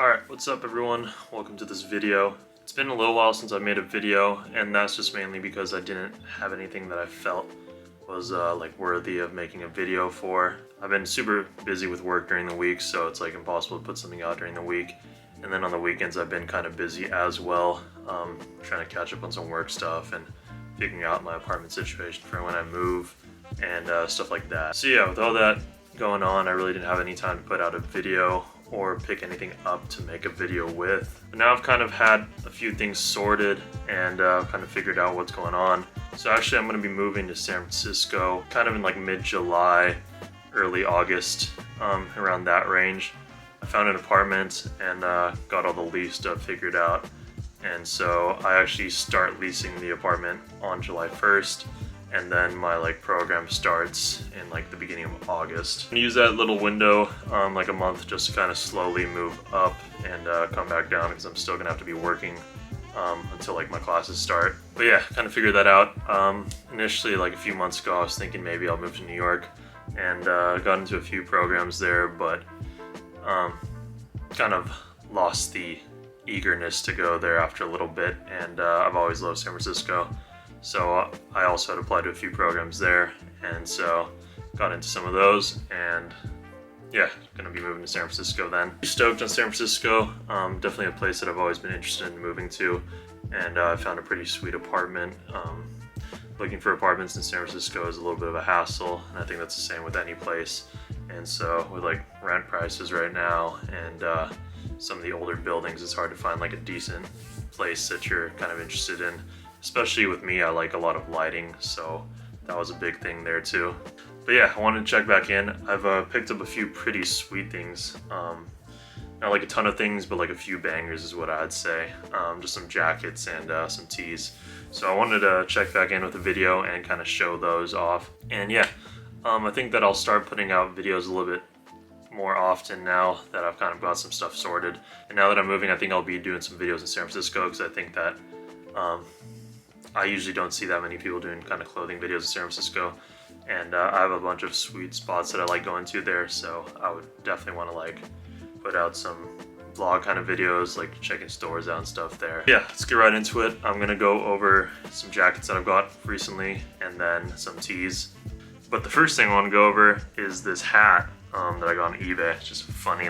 Alright, what's up everyone? Welcome to this video. It's been a little while since I made a video, and that's just mainly because I didn't have anything that I felt was worthy of making a video for. I've been super busy with work during the week, so it's like impossible to put something out during the week. And then on the weekends I've been kind of busy as well, trying to catch up on some work stuff and figuring out my apartment situation for when I move and stuff like that. So yeah, with all that going on, I really didn't have any time to put out a video or pick anything up to make a video with. But now I've kind of had a few things sorted and kind of figured out what's going on. So actually I'm going to be moving to San Francisco kind of in like mid-July, early August, around that range. I found an apartment and got all the lease stuff figured out. And so I actually start leasing the apartment on July 1st. And then my program starts in the beginning of August. I'm gonna use that little window like a month just to kind of slowly move up and come back down, because I'm still gonna have to be working until my classes start. But yeah, kind of figured that out. Initially a few months ago I was thinking maybe I'll move to New York, and got into a few programs there, but kind of lost the eagerness to go there after a little bit, and I've always loved San Francisco. So I also had applied to a few programs there, and so got into some of those, and yeah, gonna be moving to San Francisco then. Stoked on San Francisco, definitely a place that I've always been interested in moving to, and I found a pretty sweet apartment. Looking for apartments in San Francisco is a little bit of a hassle, and I think that's the same with any place. And so with rent prices right now and some of the older buildings, it's hard to find a decent place that you're kind of interested in. Especially with me, I like a lot of lighting, so that was a big thing there too. But yeah, I wanted to check back in. I've picked up a few pretty sweet things. Not a ton of things, but a few bangers is what I'd say. Just some jackets and some tees. So I wanted to check back in with a video and kind of show those off. And yeah, I think that I'll start putting out videos a little bit more often now that I've kind of got some stuff sorted. And now that I'm moving, I think I'll be doing some videos in San Francisco, because I think that I usually don't see that many people doing kind of clothing videos in San Francisco, and I have a bunch of sweet spots that I like going to there, so I would definitely want to put out some vlog kind of videos, checking stores out and stuff there. Yeah, let's get right into it. I'm gonna go over some jackets that I've got recently and then some tees. But the first thing I want to go over is this hat that I got on eBay. It's just a funny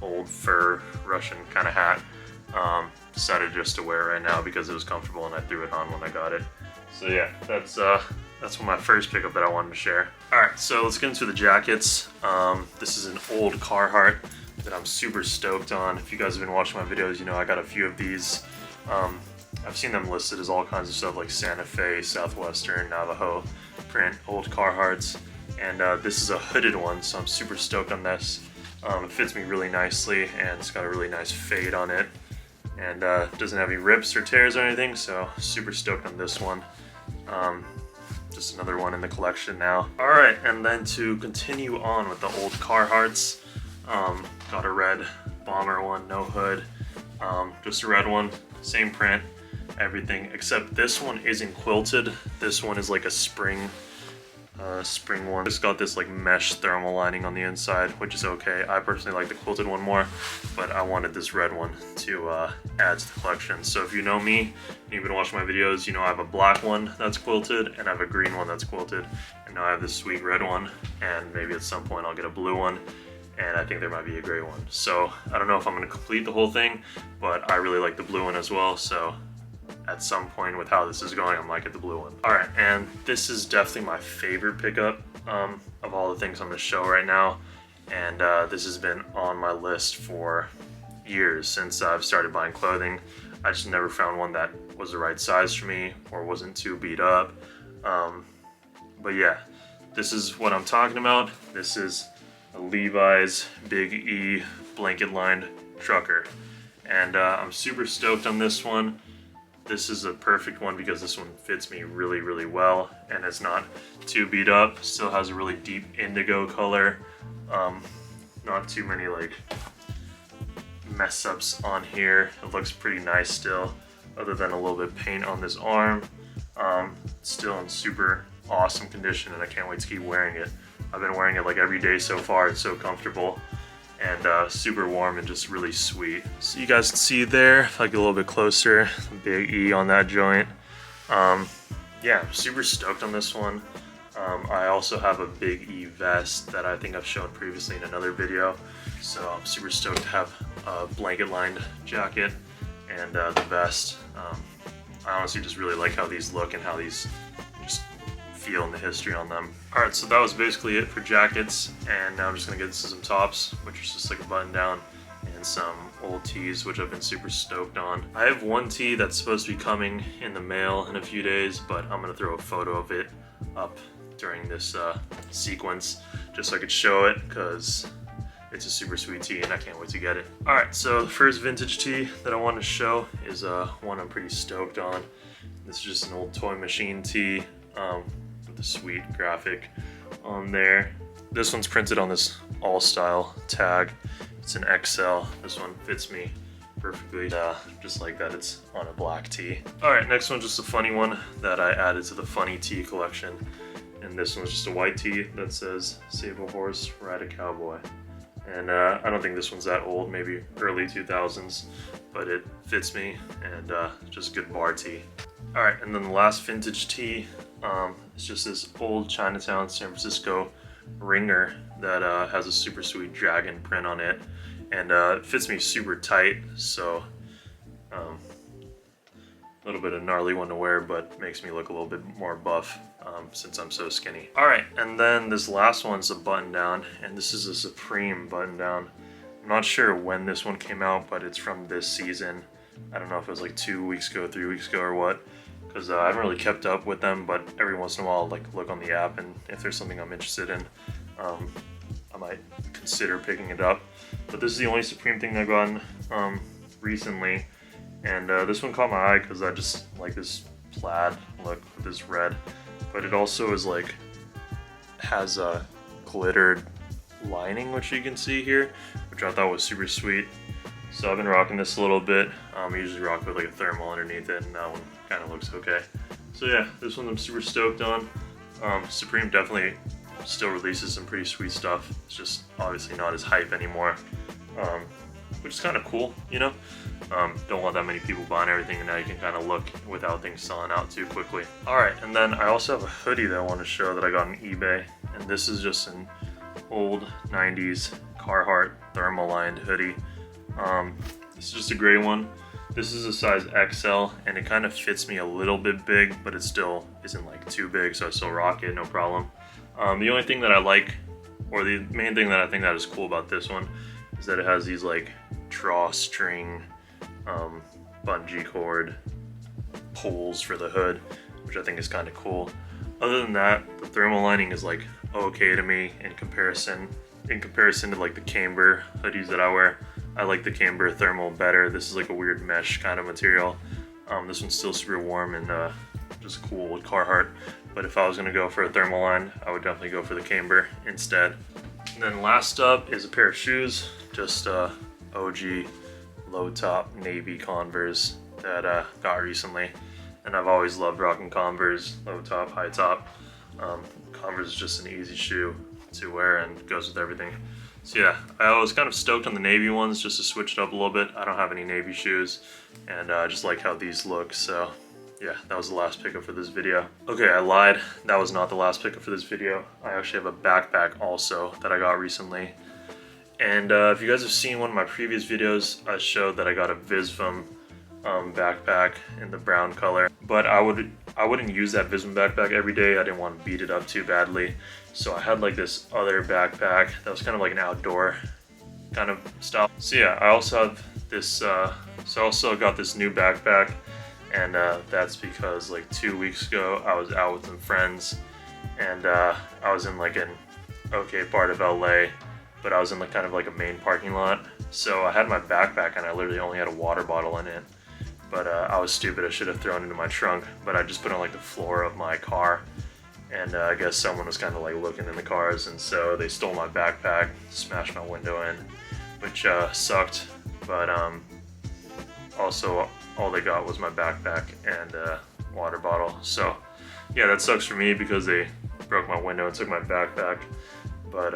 old fur Russian kind of hat. Decided just to wear it right now because it was comfortable, and I threw it on when I got it. So yeah, that's my first pickup that I wanted to share. Alright, so let's get into the jackets. This is an old Carhartt that I'm super stoked on. If you guys have been watching my videos, you know I got a few of these. I've seen them listed as all kinds of stuff like Santa Fe, Southwestern, Navajo print, old Carhartts. And this is a hooded one, so I'm super stoked on this. It fits me really nicely, and it's got a really nice fade on it. And doesn't have any rips or tears or anything, so super stoked on this one. Just another one in the collection now. Alright, and then to continue on with the old Carhartts, got a red bomber one, no hood, just a red one, same print, everything, except this one isn't quilted. This one is a spring one. It's got this mesh thermal lining on the inside, which is okay. I personally like the quilted one more, but I wanted this red one to add to the collection. So if you know me and you've been watching my videos, you know I have a black one that's quilted and I have a green one that's quilted, and now I have this sweet red one, and maybe at some point I'll get a blue one, and I think there might be a gray one. So I don't know if I'm going to complete the whole thing, but I really like the blue one as well, so at some point with how this is going, I might get the blue one. Alright, and this is definitely my favorite pickup of all the things on the show right now, and this has been on my list for years since I've started buying clothing. I just never found one that was the right size for me or wasn't too beat up. But yeah, this is what I'm talking about. This is a Levi's Big E blanket lined trucker, and I'm super stoked on this one. This is a perfect one because this one fits me really, really well, and it's not too beat up. Still has a really deep indigo color. Not too many mess ups on here. It looks pretty nice still, other than a little bit of paint on this arm. Still in super awesome condition, and I can't wait to keep wearing it. I've been wearing it every day so far. It's so comfortable. and super warm and just really sweet. So you guys can see there, if I get a little bit closer, a big E on that joint. Yeah, I'm super stoked on this one. I also have a big E vest that I think I've shown previously in another video. So I'm super stoked to have a blanket lined jacket and the vest. I honestly just really like how these look and how these just feel in the history on them. Alright, so that was basically it for jackets, and now I'm just gonna get into some tops, which is just like a button down, and some old tees, which I've been super stoked on. I have one tee that's supposed to be coming in the mail in a few days, but I'm gonna throw a photo of it up during this sequence, just so I could show it, because it's a super sweet tee and I can't wait to get it. Alright, so the first vintage tee that I want to show is one I'm pretty stoked on. This is just an old Toy Machine tee with a sweet graphic on there. This one's printed on this all-style tag. It's an XL. This one fits me perfectly, just like that. It's on a black tee. Alright, next one's just a funny one that I added to the funny tee collection. And this one's just a white tee that says, "Save a horse, ride a cowboy." And I don't think this one's that old, maybe early 2000s, but it fits me, and just good bar tee. Alright, and then the last vintage tee is just this old Chinatown San Francisco ringer that has a super sweet dragon print on it, and it fits me super tight, so a little bit of gnarly one to wear, but makes me look a little bit more buff since I'm so skinny. Alright, and then this last one's a button down, and this is a Supreme button down. I'm not sure when this one came out, but it's from this season. I don't know if it was like 2 weeks ago, 3 weeks ago, or what, because I haven't really kept up with them, but every once in a while I'll like look on the app, and if there's something I'm interested in, I might consider picking it up. But this is the only Supreme thing I've gotten recently, and this one caught my eye because I just like this plaid look with this red, but it also is like has a glittered lining, which you can see here, which I thought was super sweet. So I've been rocking this a little bit. I usually rock with like a thermal underneath it, and that one kind of looks okay. So yeah, this one I'm super stoked on. Supreme definitely still releases some pretty sweet stuff. It's just obviously not as hype anymore, which is kind of cool, you know? Don't want that many people buying everything, and now you can kind of look without things selling out too quickly. Alright, and then I also have a hoodie that I want to show that I got on eBay, and this is just an old 90s Carhartt thermal lined hoodie. This is just a gray one. This is a size XL, and it kind of fits me a little bit big, but it still isn't like too big, so I still rock it, no problem. The only thing that I like, or the main thing that I think that is cool about this one, is that it has these like drawstring bungee cord pulls for the hood, which I think is kind of cool. Other than that, the thermal lining is like okay to me in comparison to like the camber hoodies that I wear. I like the camber thermal better. This is like a weird mesh kind of material. This one's still super warm and just cool with Carhartt. But if I was gonna go for a thermal line, I would definitely go for the camber instead. And then last up is a pair of shoes, just OG low top navy Converse that got recently. And I've always loved rocking Converse, low top, high top. Converse is just an easy shoe to wear and goes with everything. So yeah, I was kind of stoked on the navy ones just to switch it up a little bit. I don't have any navy shoes, and I just like how these look, so yeah, that was the last pickup for this video. Okay, I lied. That was not the last pickup for this video. I actually have a backpack also that I got recently. And if you guys have seen one of my previous videos, I showed that I got a Visvim backpack in the brown color. But I wouldn't use that Visvim backpack every day. I didn't want to beat it up too badly. So I had like this other backpack that was kind of like an outdoor kind of style. So yeah, I also have this, so I also got this new backpack, and that's because like 2 weeks ago I was out with some friends, and I was in like an okay part of LA, but I was in like kind of like a main parking lot. So I had my backpack and I literally only had a water bottle in it. But I was stupid, I should have thrown it into my trunk, but I just put it on like the floor of my car. And I guess someone was kind of like looking in the cars, and so they stole my backpack, smashed my window in, which sucked. But also all they got was my backpack and water bottle. So yeah, that sucks for me because they broke my window and took my backpack. But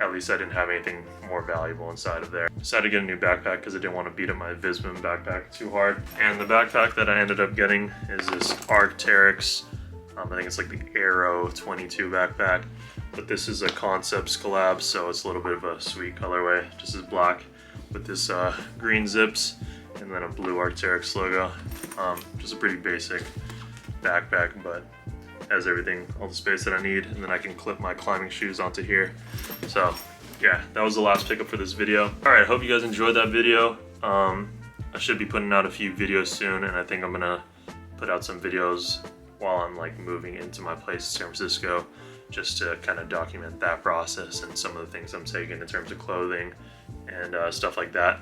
at least I didn't have anything more valuable inside of there. Decided to get a new backpack because I didn't want to beat up my Visman backpack too hard. And the backpack that I ended up getting is this Arcteryx, I think it's like the Aero 22 backpack. But this is a Concepts collab, so it's a little bit of a sweet colorway. Just as black with this green zips and then a blue Arcteryx logo. Just a pretty basic backpack, but has everything, all the space that I need, and then I can clip my climbing shoes onto here. So yeah, that was the last pickup for this video. All right, hope you guys enjoyed that video. I should be putting out a few videos soon, and I think I'm gonna put out some videos while I'm like moving into my place in San Francisco, just to kind of document that process and some of the things I'm taking in terms of clothing and stuff like that.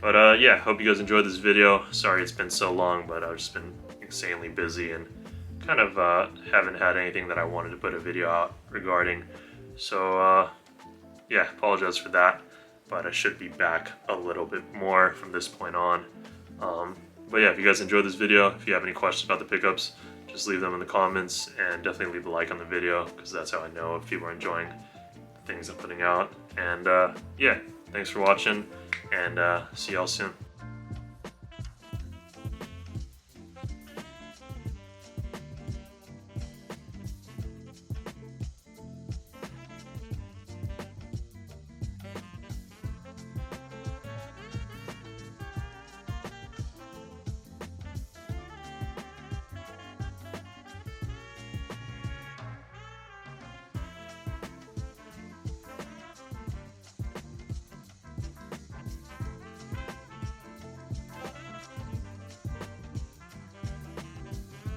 But yeah, hope you guys enjoyed this video. Sorry it's been so long, but I've just been insanely busy and kind of haven't had anything that I wanted to put a video out regarding. So yeah, apologize for that, but I should be back a little bit more from this point on. But yeah, if you guys enjoyed this video, if you have any questions about the pickups, just leave them in the comments, and definitely leave a like on the video, because that's how I know if people are enjoying the things I'm putting out. And yeah, thanks for watching, and see y'all soon.